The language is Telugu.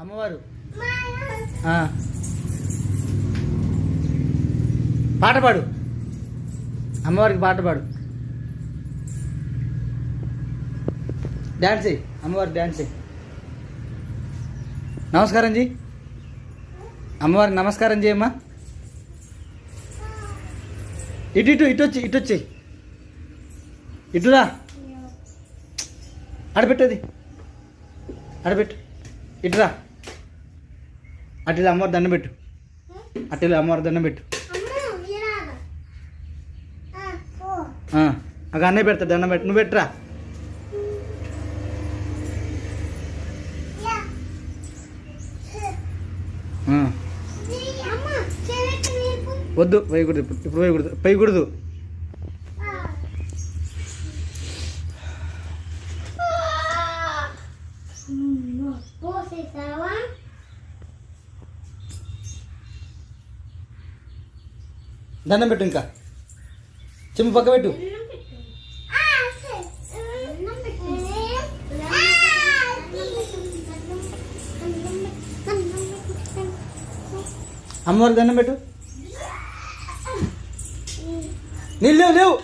అమ్మవారు పాట పాడు, అమ్మవారికి పాట పాడు, డ్యాన్స్ చేయి, అమ్మవారికి డ్యాన్స్ చేయి. నమస్కారం జీ, అమ్మవారికి నమస్కారం చేయమ్మా. ఇటు ఇటు ఇటు వచ్చి, ఇటు వచ్చి, ఇటురా, ఆడపెట్టేది ఆడపెట్టు, ఇటురా, అటు అమ్మవారి దండం పెట్టు, అటు అమ్మవారి దండం పెట్టు. అక్కడ అన్నయ్య పెడతా దండం పెట్టు, నువ్వు పెట్టురా. వద్దు వేయకూడదు, ఇప్పుడు వేయకూడదు, వేయకూడదు. దండం పెట్టు, ఇంకా చెంపు పక్క పెట్టు. అమ్మవారికి దండం పెట్టు. నీళ్ళు లేవు లేవు.